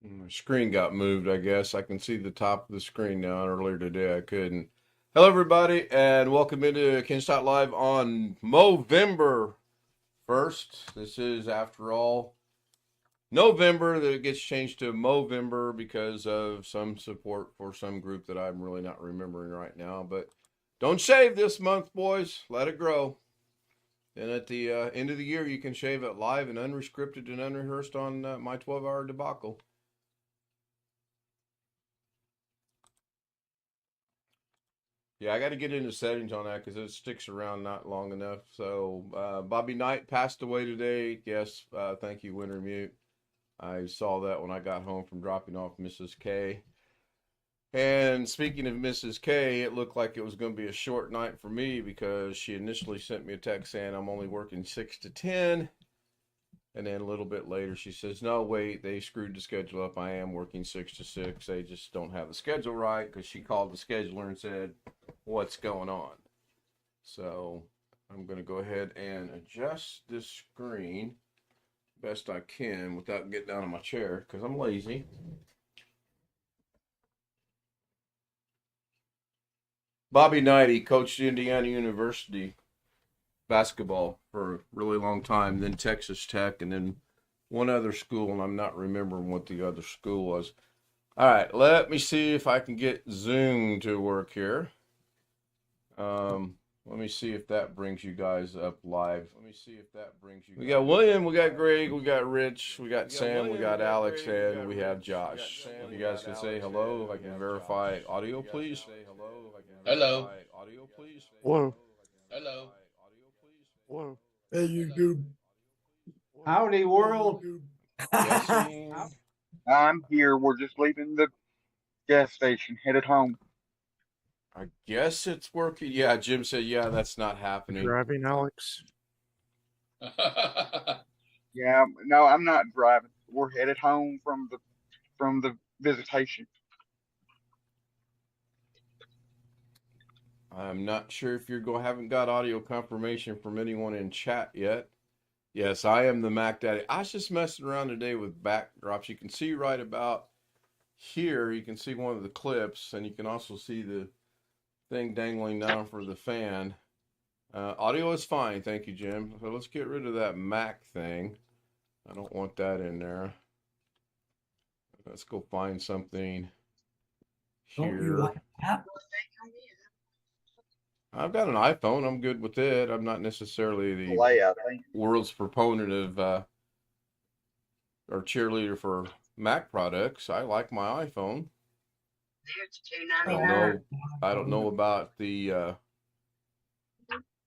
My screen got moved, I guess. I can see the top of the screen now. Earlier today, I couldn't. Hello, everybody, and welcome into Stout Live on Movember 1st. This is, after all, November that it gets changed to Movember because of some support for some group that I'm really not remembering right now. But don't shave this month, boys. Let it grow. And at the end of the year, you can shave it live and unrestricted and unrehearsed on my 12-hour debacle. Yeah, I got to get into settings on that because it sticks around not long enough. So, Bobby Knight passed away today. Yes, thank you, Winter Mute. I saw that when I got home from dropping off Mrs. K. And speaking of Mrs. K, it looked like it was going to be a short night for me because she initially sent me a text saying I'm only working 6 to 10. And then a little bit later, she says, no, wait, they screwed the schedule up. I am working 6 to 6. They just don't have the schedule right because she called the scheduler and said, what's going on? So I'm going to go ahead and adjust this screen best I can without getting down on my chair because I'm lazy. Bobby Knight, he coached Indiana University basketball for a really long time, then Texas Tech, and then one other school, and I'm not remembering what the other school was. All right, let me see if I can get Zoom to work here. Let me see if that brings you guys up live. We got William, we got Greg, we got Rich, we got Sam, we got Alex, and we have Josh. If you guys can say hello, if I can verify audio, please. Hello. Whoa. Hello. Whoa. Hey, YouTube. Howdy, world. Guessing. I'm here. We're just leaving the gas station, headed home. I guess it's working. Yeah, Jim said, yeah, that's not happening. Driving, Alex. Yeah, no, I'm not driving. We're headed home from the visitation. I'm not sure if haven't got audio confirmation from anyone in chat yet. Yes, I am the Mac Daddy. I was just messing around today with backdrops. You can see right about here, you can see one of the clips, and you can also see the thing dangling down for the fan. Audio is fine, thank you, Jim. So let's get rid of that Mac thing. I don't want that in there. Let's go find something here. I've got an iPhone. I'm good with it. I'm not necessarily the I think. world's proponent of or cheerleader for Mac products. I like my iPhone. I don't know about the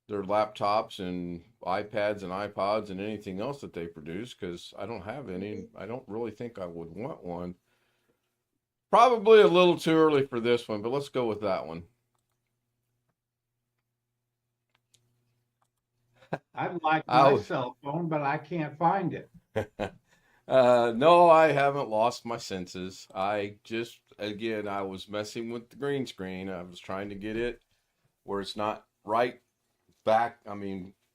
their laptops and iPads and iPods and anything else that they produce because I don't have any. I don't really think I would want one. Probably a little too early for this one, but let's go with that one. I'd like my cell phone, but I can't find it. No, I haven't lost my senses. I was messing with the green screen. I was trying to get it where it's not right back,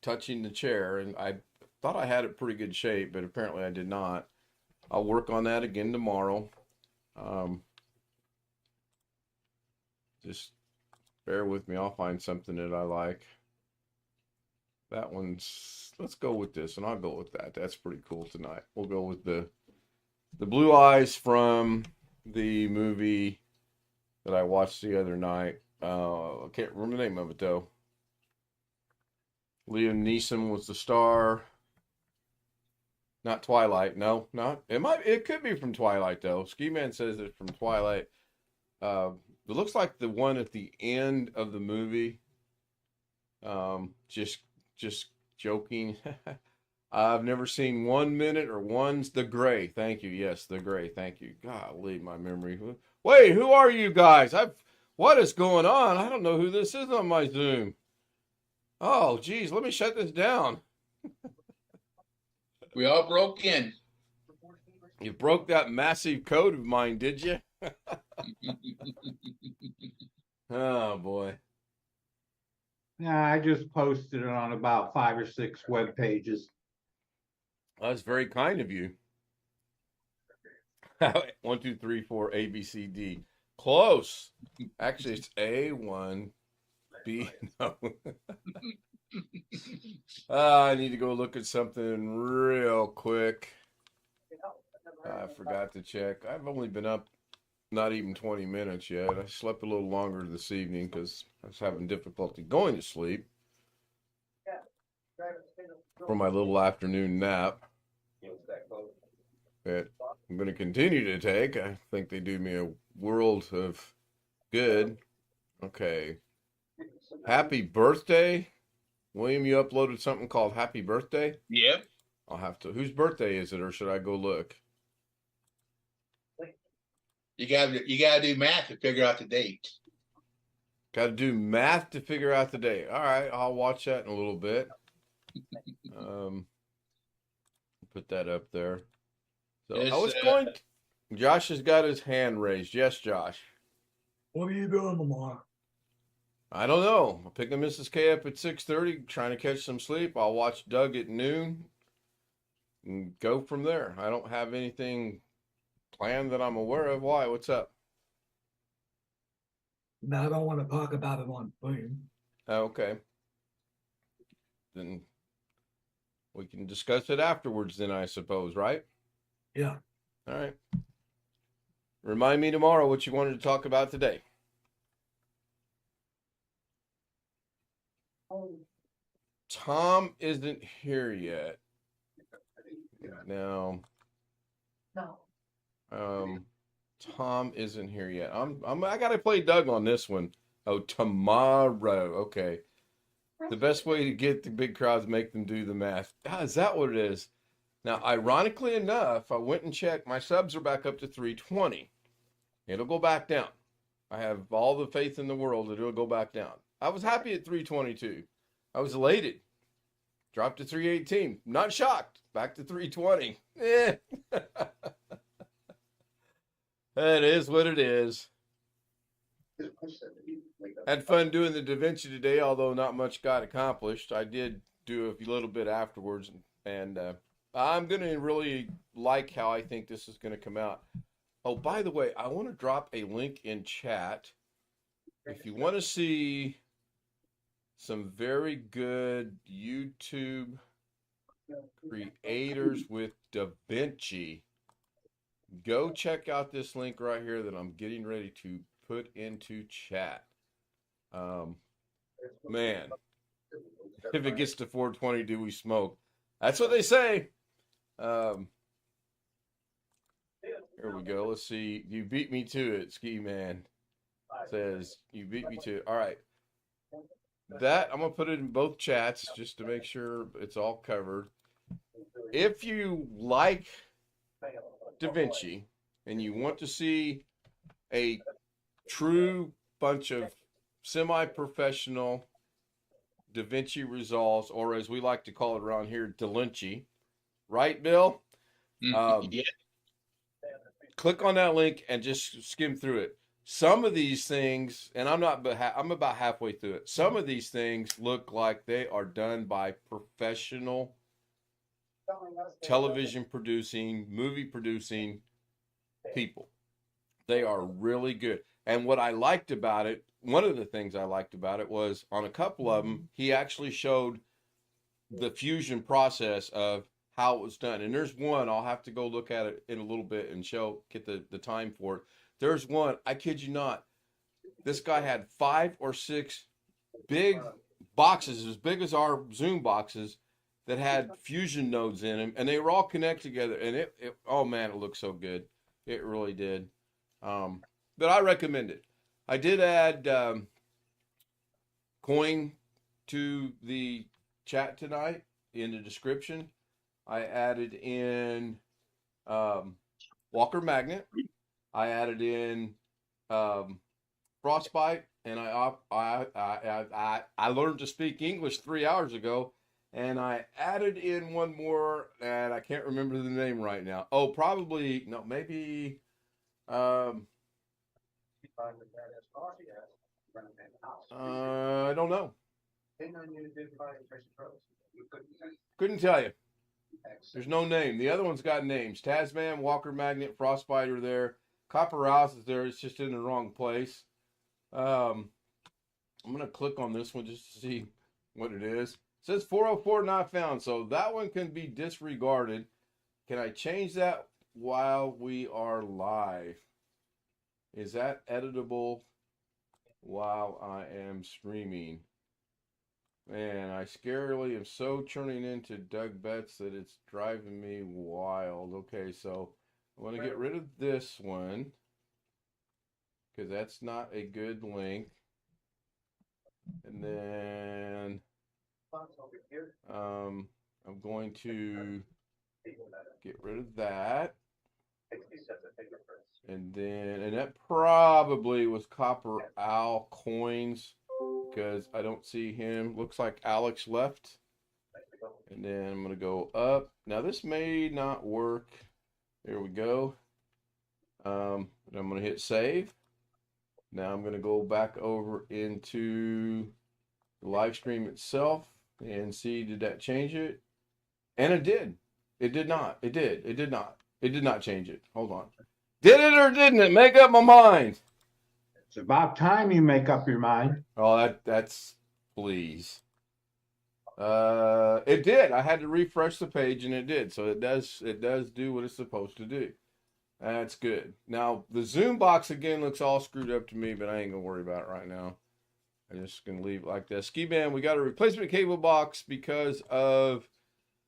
touching the chair, and I thought I had it pretty good shape, but apparently I did not. I'll work on that again tomorrow. Just bear with me. I'll find something that I like. That one's, let's go with this, and I'll go with that. That's pretty cool tonight. We'll go with the blue eyes from the movie that I watched the other night. I can't remember the name of it, though. Liam Neeson was the star. Not Twilight. No, not. It could be from Twilight, though. Ski Man says it's from Twilight. It looks like the one at the end of the movie. Just joking. I've never seen 1 minute or one's The Gray. Thank you. Yes, The Gray. Thank you. Golly, my memory. Wait, who are you guys? What is going on? I don't know who this is on my Zoom. Oh, geez, let me shut this down. We all broke in. You broke that massive code of mine, did you? Oh, boy. Yeah, I just posted it on about 5 or 6 web pages. That's very kind of you. 1, 2, 3, 4, A, B, C, D. Close. Actually, it's A, 1, B. No. I need to go look at something real quick. I forgot to check. I've only been up not even 20 minutes yet. I slept a little longer this evening because I was having difficulty going to sleep for my little afternoon nap that I'm going to continue to take. I think they do me a world of good. Okay. Happy birthday. William, you uploaded something called Happy Birthday? Yep. I'll have to. Whose birthday is it, or should I go look? You gotta do math to figure out the date. Got to do math to figure out the day. All right, I'll watch that in a little bit. Put that up there. So I was going. Josh has got his hand raised. Yes, Josh. What are you doing tomorrow? I don't know. I'm picking Mrs. K up at 6:30, trying to catch some sleep. I'll watch Doug at noon and go from there. I don't have anything planned that I'm aware of. Why? What's up? No, I don't want to talk about it on Zoom. Okay. Then we can discuss it afterwards then, I suppose, right? Yeah. All right. Remind me tomorrow what you wanted to talk about today. Tom isn't here yet. Now, Tom isn't here yet. I gotta play Doug on this one. Oh, tomorrow. Okay. The best way to get the big crowds, make them do the math. Is that what it is? Now, ironically enough, I went and checked. My subs are back up to 320. It'll go back down. I have all the faith in the world that it'll go back down. I was happy at 322. I was elated. Dropped to 318. Not shocked. Back to 320. That is what it is. Had fun doing the Da Vinci today, although not much got accomplished. I did do a little bit afterwards, and I'm going to really like how I think this is going to come out. Oh, by the way, I want to drop a link in chat. If you want to see some very good YouTube creators with Da Vinci, go check out this link right here that I'm getting ready to put into chat. Man, if it gets to 420, do we smoke? That's what they say. Here we go. Let's see. You beat me to it, Ski Man. Says you beat me to it. All right. That I'm gonna put it in both chats just to make sure it's all covered. If you like Da Vinci and you want to see a true bunch of semi-professional Da Vinci resolves, or as we like to call it around here, Da Vinci, right, Bill? Yeah. Click on that link and just skim through it. Some of these things, and I'm about halfway through it. Some of these things look like they are done by professional television producing, movie producing people. They are really good. And what I liked about it, one of the things I liked about it was on a couple of them, he actually showed the fusion process of how it was done. And there's one, I'll have to go look at it in a little bit and get the time for it. There's one, I kid you not, this guy had 5 or 6 big boxes, as big as our Zoom boxes, that had fusion nodes in them, and they were all connected together. And it oh man, it looked so good. It really did. But I recommend it. I did add coin to the chat tonight in the description. I added in Walker Magnet. I added in Frostbite, and I learned to speak English 3 hours ago, and I added in one more, and I can't remember the name right now. Oh, probably no, maybe. I don't know. Couldn't tell you. There's no name. The other one's got names. Tasman, Walker Magnet, Frostbite are there. Copper House is there. It's just in the wrong place. I'm going to click on this one just to see what it is. It says 404 not found, so that one can be disregarded. Can I change that while we are live? Is that editable while I am streaming? Man, I scarily am so turning into Doug Betts that it's driving me wild. Okay, so I want to get rid of this one because that's not a good link. And then I'm going to get rid of that. And then, and that probably was Copper Owl Coins because I don't see him. Looks like Alex left. And then I'm going to go up. Now this may not work. There we go. And I'm going to hit save. Now I'm going to go back over into the live stream itself and see, did that change it? And it did. It did not. It did. It did not. It did not change it. Hold on. Did it or didn't it? Make up my mind. It's about time you make up your mind. Oh, that's please. It did. I had to refresh the page and it did. So it does do what it's supposed to do. That's good. Now the Zoom box again looks all screwed up to me, but I ain't gonna worry about it right now. I'm just gonna leave it like this. Ski Band, we got a replacement cable box because of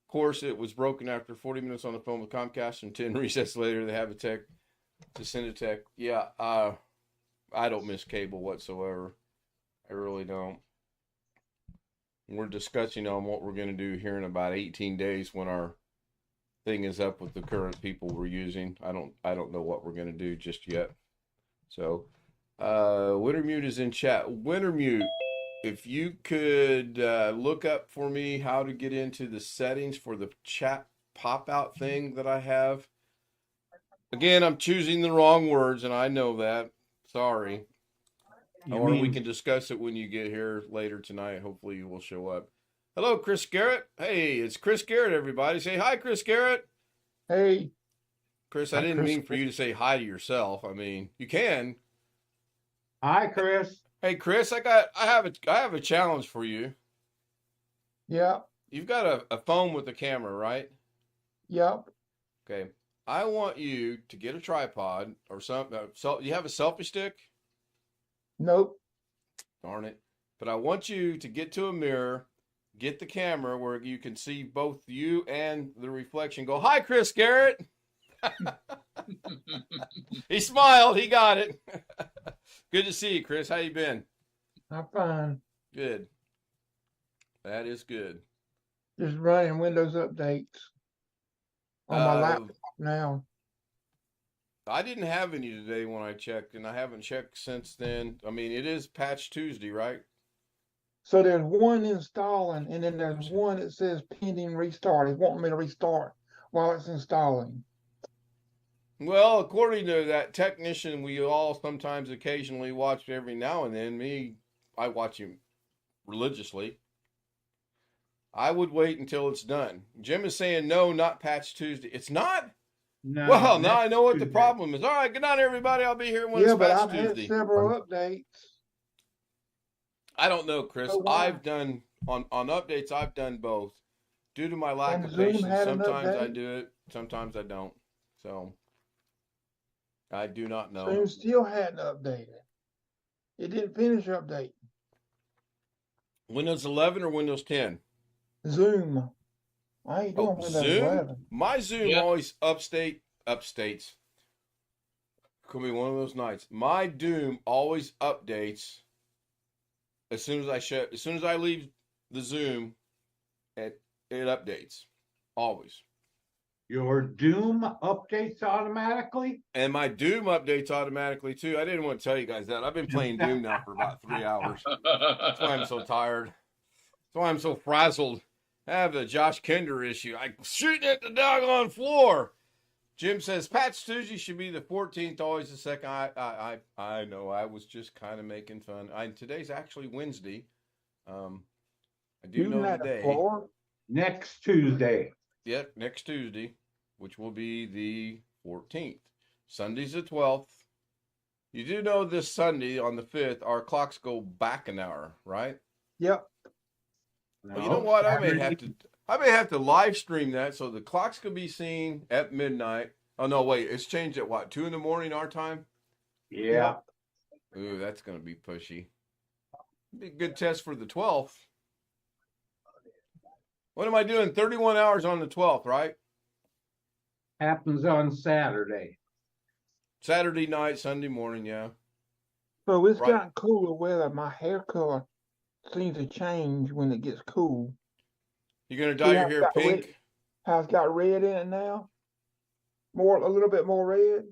course it was broken after 40 minutes on the phone with Comcast and 10 resets later they have a tech to send a tech. Yeah, I don't miss cable whatsoever. I really don't. We're discussing on what we're going to do here in about 18 days when our thing is up with the current people we're using. I don't know what we're going to do just yet. So, Wintermute is in chat. Wintermute, if you could look up for me how to get into the settings for the chat pop-out thing that I have. Again, I'm choosing the wrong words, and I know that. Sorry. Or we can discuss it when you get here later tonight. Hopefully you will show up. Hello, Chris Garrett. Hey, it's Chris Garrett, everybody. Say hi, Chris Garrett. Hey. Chris, I didn't mean for you to say hi to yourself. I mean, you can. Hi, Chris. Hey, Chris, I have a challenge for you. Yeah. You've got a phone with a camera, right? Yep. Okay. I want you to get a tripod or something. So you have a selfie stick? Nope. Darn it. But I want you to get to a mirror, get the camera where you can see both you and the reflection. Go, hi, Chris Garrett. He smiled. He got it. Good to see you, Chris. How you been? I'm fine. Good. That is good. Just running Windows updates on my laptop now. I didn't have any today when I checked, and I haven't checked since then. I mean, it is Patch Tuesday, right? So there's one installing, and then there's one that says pending restart. It's wanting me to restart while it's installing. Well, according to that technician we all sometimes occasionally watch every now and then, I watch him religiously. I would wait until it's done. Jim is saying no, not Patch Tuesday. It's not? No. Well, now I know what the problem is. All right, good night, everybody. I'll be here when it's but Patch I've Tuesday. had several updates. I don't know, Chris. So why? I've done on updates. I've done both. Due to my lack And of Zoom patience, had an sometimes I update? do it, sometimes I don't. So I do not know. Zoom still hadn't updated. It didn't finish updating. Windows 11 or Windows 10? Zoom. I ain't doing Oh, Windows Zoom? 11. My Zoom Yeah. always updates. Could be one of those nights. My Doom always updates as soon as I leave the Zoom, it updates. Always. Your Doom updates automatically? And my Doom updates automatically too. I didn't want to tell you guys that. I've been playing Doom now for about 3 hours. That's why I'm so tired. That's why I'm so frazzled. I have the Josh Kinder issue. I'm shooting at the doggone floor. Jim says Patch Tuesday should be the 14th, always the second. I know. I was just kind of making fun. Today's actually Wednesday. I do Shooting know at the the day. floor? Next Tuesday. Yep, next Tuesday, which will be the 14th. Sunday's the 12th. You do know this Sunday on the 5th, our clocks go back an hour, right? Yep. Well, you know what? I may have to live stream that so the clocks can be seen at midnight. Oh no, wait, it's changed at what, 2 a.m. our time? Yeah. Ooh, that's gonna be pushy. Be a good test for the 12th. What am I doing? 31 hours on the 12th, right? Happens on Saturday. Saturday night, Sunday morning, yeah. So it's Right. gotten cooler weather. My hair color seems to change when it gets cool. You gonna dye your hair pink? How it's got red in it now? A little bit more red.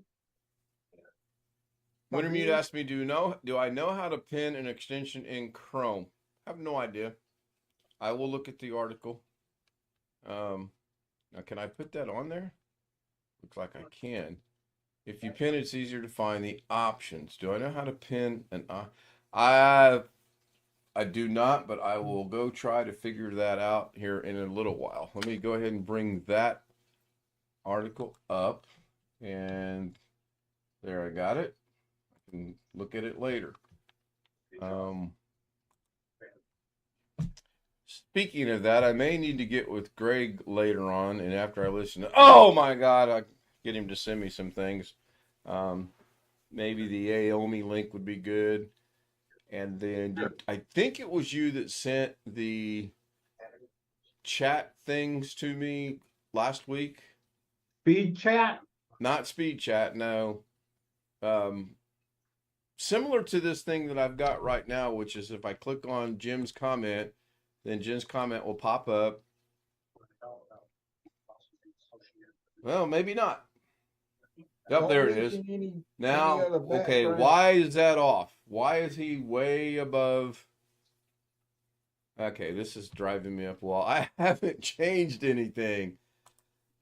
Wintermute asked me, do I know how to pin an extension in Chrome? I have no idea. I will look at the article. Now can I put that on there? Looks like I can. If you pin, it's easier to find the options. Do I know how to pin an I do not, but I will go try to figure that out here in a little while. Let me go ahead and bring that article up, and there, I got it. I can look at it later. Speaking of that, I may need to get with Greg later on, and after I listen to, oh my God, I get him to send me some things. Maybe the Aomi link would be good. And then I think it was you that sent the chat things to me last week. Speed chat? Not speed chat, no. Similar to this thing that I've got right now, which is if I click on Jim's comment, then Jim's comment will pop up. Well, maybe not. Yep, there it is. Now, okay, why is that off? Why is he way above? Okay, this is driving me up a wall. I haven't changed anything.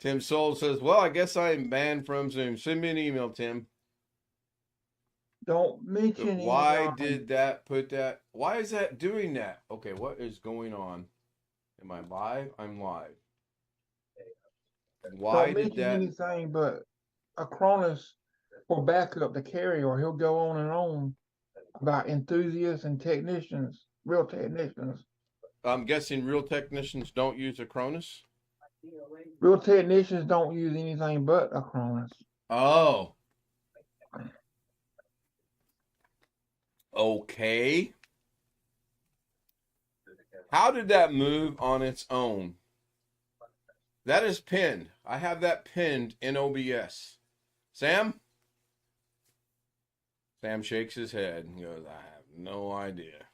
Tim Soul says, well, I guess I'm banned from Zoom. Send me an email, Tim. Don't mention But why did that put that? Why is that doing that? Okay, what is going on? Am I live? I'm live. Why did that? Anything but Acronis for backup to carry, or he'll go on and on about enthusiasts and technicians, real technicians. I'm guessing real technicians don't use Acronis? Real technicians don't use anything but Acronis. Oh. Okay. How did that move on its own? That is pinned. I have that pinned in OBS. Sam? Sam shakes his head and goes, I have no idea.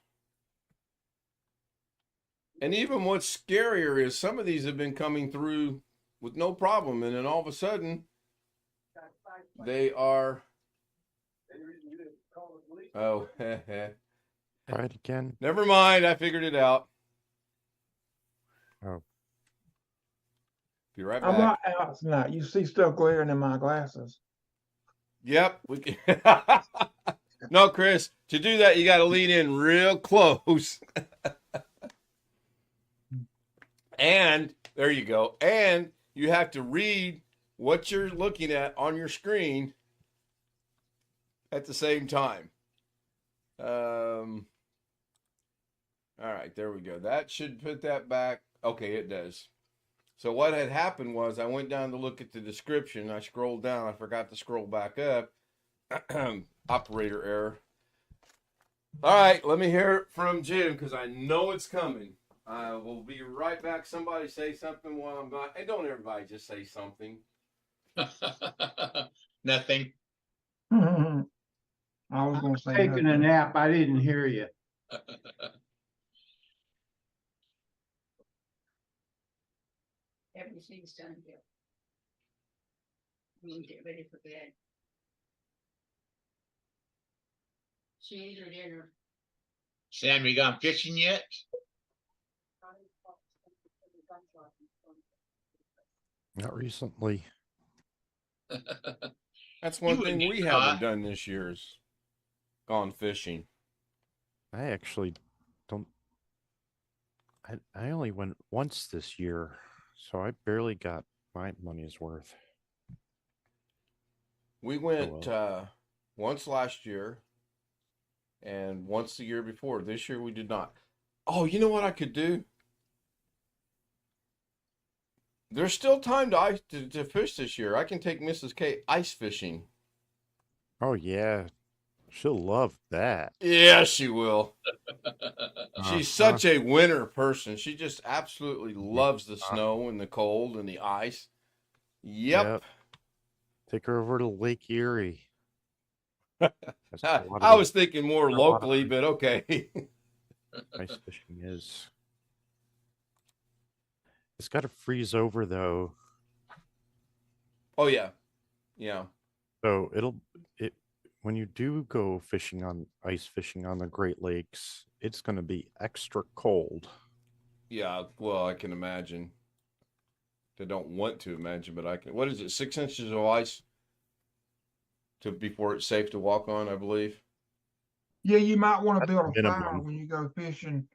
And even what's scarier is some of these have been coming through with no problem, and then all of a sudden they are. Oh, try it again. Never mind, I figured it out. Oh. Be right back. I'm not out tonight. You see stuff glaring in my glasses. Yep. We can. No, Chris, to do that, you got to lean in real close. And there you go. And you have to read what you're looking at on your screen at the same time. All right, there we go. That should put that back. Okay, it does. So what had happened was I went down to look at the description. I scrolled down. I forgot to scroll back up. Operator error. All right, let me hear it from Jim because I know it's coming. We'll be right back. Somebody say something while I'm gone. Hey, don't everybody just say something. Nothing. I was going to say Taking a nap. I didn't hear you. Everything's done here. We need to get ready for bed. She ate her dinner. Sam, you gone fishing yet? Not recently. That's one thing we haven't done this year is gone fishing. I actually don't. I only went once this year. So I barely got my money's worth. We Oh, went well. once last year and once the year before. This year we did not. Oh, you know what I could do? There's still time to fish this year. I can take Mrs. K ice fishing. Oh, yeah. She'll love that. Yeah, she will. She's Uh-huh. such a winter person. She just absolutely loves the Uh, snow and the cold and the ice. Yep. Yep. Take her over to Lake Erie. That's a lot I of was thinking more a lot of locally, but okay. ice fishing is. It's got to freeze over though, Oh yeah. Yeah. so it when you do go fishing on ice fishing on the Great Lakes, it's going to be extra cold. Yeah, well, I can imagine. I don't want to imagine, but I can. What is it? 6 inches of ice to before it's safe to walk on, I believe. Yeah, you might want to That's build a fire minimum. when you go fishing,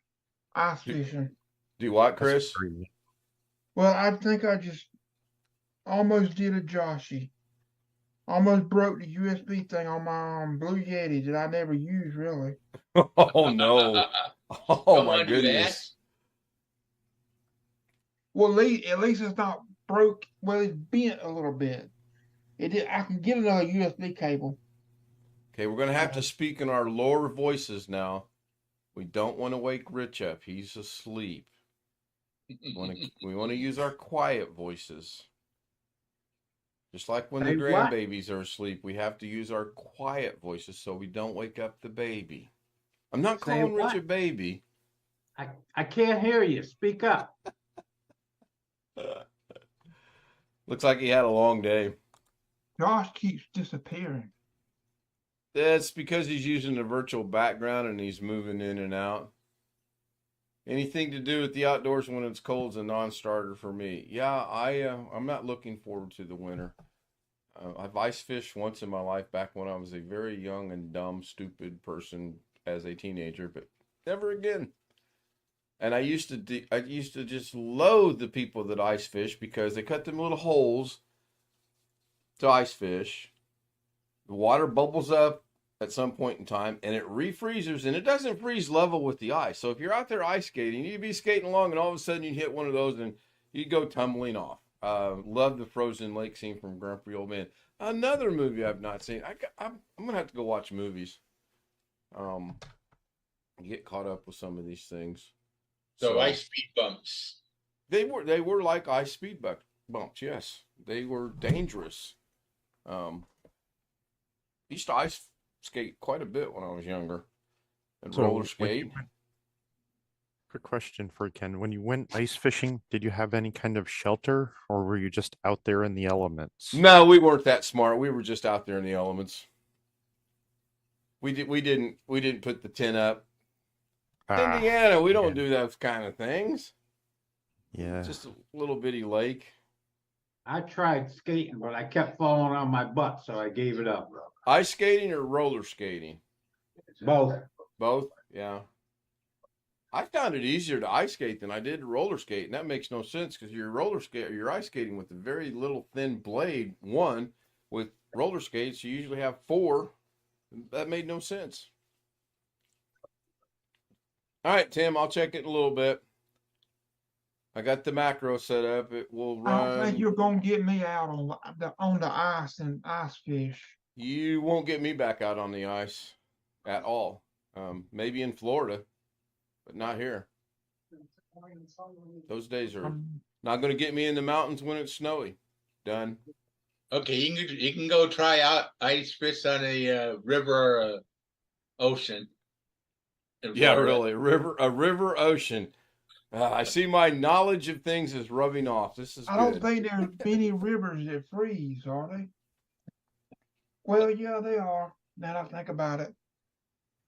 ice Do- fishing. Do what, That's Chris? very Well, I think I just almost did a Joshy. Almost broke the USB thing on my Blue Yeti that I never used really. Oh no! Oh Don't my wanna do that? goodness! Well, at least it's not broke. Well, it's bent a little bit. I can get another USB cable. Okay, we're gonna have to speak in our lower voices now. We don't want to wake Rich up. He's asleep. We want to use our quiet voices. Just like when the Say what? grandbabies are asleep, we have to use our quiet voices so we don't wake up the baby. I'm not Say calling Rich what? a baby. I can't hear you. Speak up. Looks like he had a long day. Josh keeps disappearing. That's because he's using a virtual background and he's moving in and out. Anything to do with the outdoors when it's cold is a non-starter for me. Yeah, I'm not looking forward to the winter. I've ice fished once in my life back when I was a very young and dumb, stupid person as a teenager, but never again. And I used to just loathe the people that ice fish because they cut them little holes to ice fish. The water bubbles up at some point in time and it refreezes and it doesn't freeze level with the ice. So if you're out there ice skating, you'd be skating along and all of a sudden you hit one of those and you go tumbling off. Love the frozen lake scene from Grumpy Old Man. Another movie I've not seen. I'm gonna have to go watch movies. Get caught up with some of these things. So ice speed bumps. They were like ice speed bumps. Yes, they were dangerous. Used to ice skate quite a bit when I was younger, and So roller when you skate. Quick question for Ken. When you went ice fishing, did you have any kind of shelter or were you just out there in the elements? No, we weren't that smart. We were just out there in the elements. We didn't put the tent up. Ah, Indiana, we don't yeah. do those kind of things. Yeah. Just a little bitty lake. I tried skating, but I kept falling on my butt, so I gave it up. Ice skating or roller skating? Both. Both? Yeah. I found it easier to ice skate than I did to roller skate, and that makes no sense because you're ice skating with a very little thin blade. One, with roller skates, you usually have four. That made no sense. All right, Tim, I'll check it in a little bit. I got the macro set up. It will I don't think run. you're gonna get me out on the ice and ice fish. You won't get me back out on the ice at all. Maybe in Florida, but not here. Those days are not going to get me in the mountains when it's snowy. Done. Okay, you can go try out ice fish on a river or ocean. in Yeah, Florida. really. A river ocean. I see my knowledge of things is rubbing off. This is I don't good. think there's many rivers that freeze, are they? Well, yeah, they are. Now that I think about it.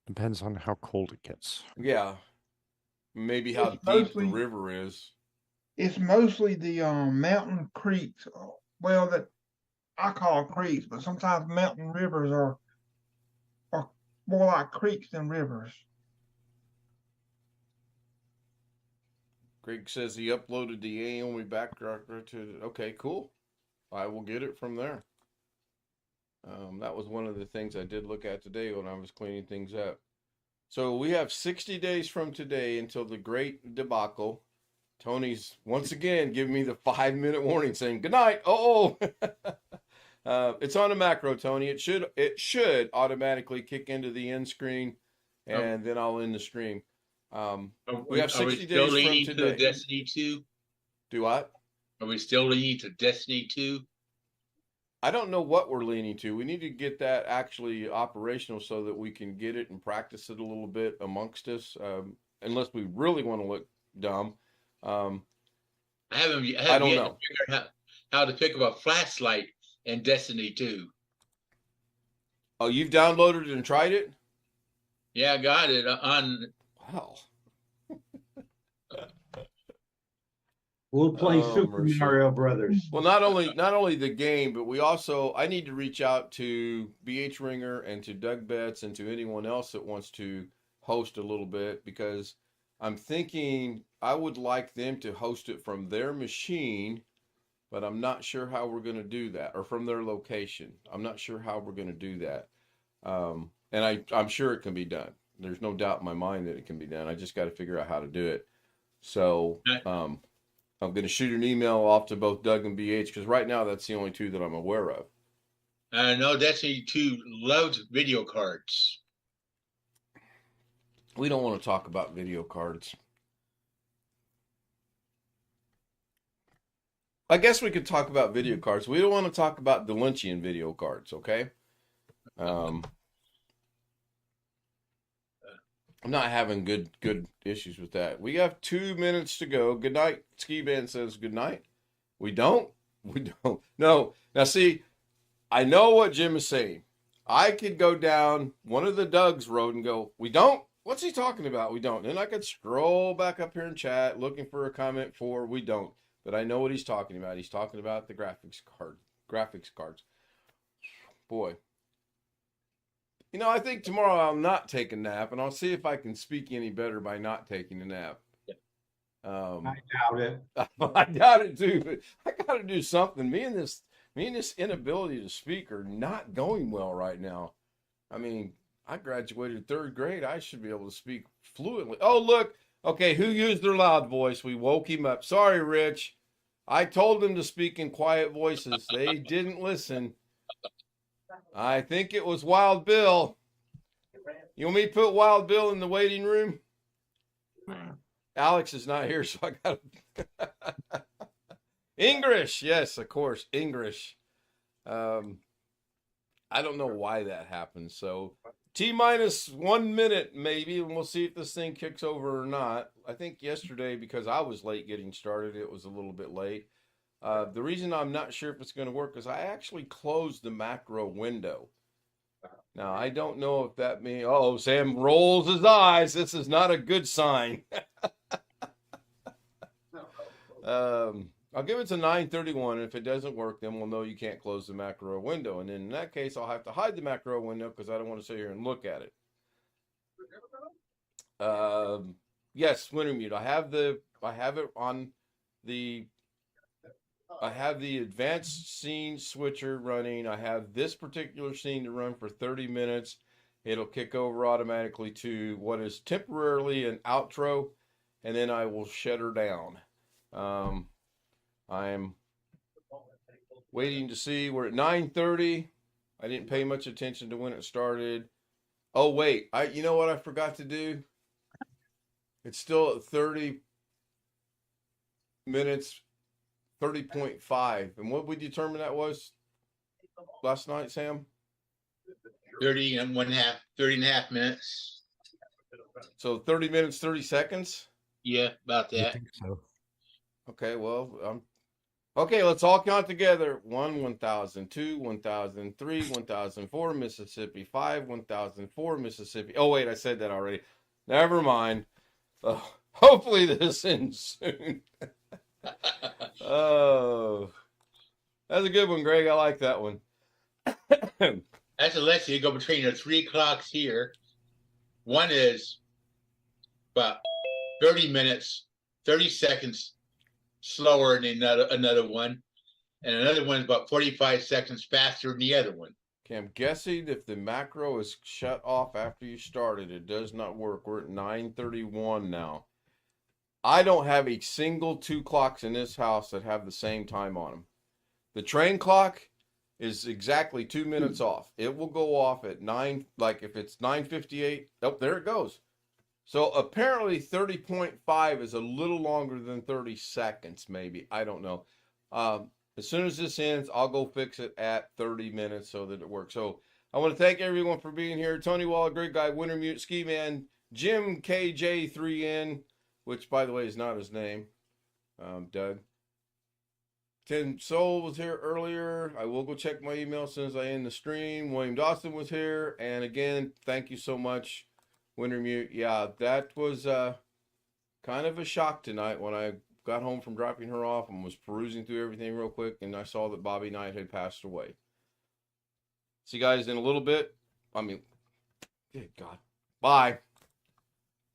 Depends on how cold it gets. Yeah. Maybe how It's deep the mostly- river is. It's mostly the mountain creeks. Well, that I call creeks, but sometimes mountain rivers are more like creeks than rivers. Greg says he uploaded the AOMI backdrop to. Okay, cool. I will get it from there. That was one of the things I did look at today when I was cleaning things up. So we have 60 days from today until the great debacle. Tony's once again giving me the 5-minute warning saying, good night. Oh, it's on a macro, Tony. It should automatically kick into the end screen, and then I'll end the stream. We have 60 days from today. To Destiny 2? Do what? Are we still leaning to Destiny 2? I don't know what we're leaning to. We need to get that actually operational so that we can get it and practice it a little bit amongst us, unless we really want to look dumb. I haven't I don't yet know. figured out how to pick up a flashlight in Destiny 2. Oh, you've downloaded it and tried it? Yeah, I got it on. Wow. We'll play Oh, Super mercy. Mario Brothers. Well, not only the game, but I need to reach out to BH Ringer and to Doug Betts and to anyone else that wants to host a little bit, because I'm thinking I would like them to host it from their machine, but I'm not sure how we're going to do that, or from their location. I'm not sure how we're going to do that. And I'm sure it can be done. There's no doubt in my mind that it can be done. I just got to figure out how to do it. So, I'm going to shoot an email off to both Doug and BH, because right now that's the only two that I'm aware of. No, Destiny 2 loves video cards. We don't want to talk about video cards. I guess we could talk about video cards. We don't want to talk about Delincian video cards, okay? I'm not having good issues with that. We have 2 minutes to go. Good night. Ski Band says good night. We don't. No. Now see, I know what Jim is saying. I could go down one of the Doug's road and go, we don't? What's he talking about? We don't. Then I could scroll back up here in chat looking for a comment for we don't. But I know what he's talking about. He's talking about the graphics cards. Boy. You know, I think tomorrow I'll not take a nap, and I'll see if I can speak any better by not taking a nap. I doubt it. I doubt it too, but I got to do something. Me and this inability to speak are not going well right now. I mean, I graduated 3rd grade. I should be able to speak fluently. Oh, look. Okay, who used their loud voice? We woke him up. Sorry, Rich. I told them to speak in quiet voices. They didn't listen. I think it was Wild Bill. You want me to put Wild Bill in the waiting room? Alex is not here, so I got English. Yes, of course, English. I don't know why that happened. So T-1 minute maybe, and we'll see if this thing kicks over or not. I think yesterday, because I was late getting started, it was a little bit late. The reason I'm not sure if it's going to work is I actually closed the macro window. Now, I don't know if that means, Sam rolls his eyes. This is not a good sign. I'll give it to 9:31. If it doesn't work, then we'll know you can't close the macro window. And then in that case, I'll have to hide the macro window because I don't want to sit here and look at it. Yes, winter mute. I have the advanced scene switcher running. I have this particular scene to run for 30 minutes. It'll kick over automatically to what is temporarily an outro, and then I will shut her down. I'm waiting to see. We're at 9:30. I didn't pay much attention to when it started. Oh, wait. You know what I forgot to do? It's still at 30 minutes, 30.5. And what we determined that was last night, Sam? 30 and a half minutes. So 30 minutes, 30 seconds? Yeah, about I that. think so. Okay, well, okay, let's all count together. 1, 1,000, 2, 1,000, 3, 1,004, Mississippi, 5, 1,004, Mississippi. Oh, wait, I said that already. Never mind. Hopefully this ends soon. Oh, that's a good one, Greg. I like that one. That's Alexa. You go between the 3 o'clocks here. One is about 30 minutes 30 seconds slower than another one, and another one's about 45 seconds faster than the other one. Okay, I'm guessing if the macro is shut off after you started, it does not work. We're at 9:31 now. I don't have a single 2 clocks in this house that have the same time on them. The train clock is exactly 2 minutes off. It will go off at 9, like if it's 9:58. Oh, there it goes. So apparently 30.5 is a little longer than 30 seconds, maybe. I don't know. As soon as this ends, I'll go fix it at 30 minutes so that it works. So I want to thank everyone for being here. Tony Waller, great guy, Winter Mute, Ski Man, Jim KJ3N, which by the way is not his name. Doug. Tim Soul was here earlier. I will go check my email as soon as I end the stream. William Dawson was here. And again, thank you so much, Winter Mute. Yeah, that was kind of a shock tonight when I got home from dropping her off and was perusing through everything real quick, and I saw that Bobby Knight had passed away. See you guys in a little bit. I mean, good God. Bye.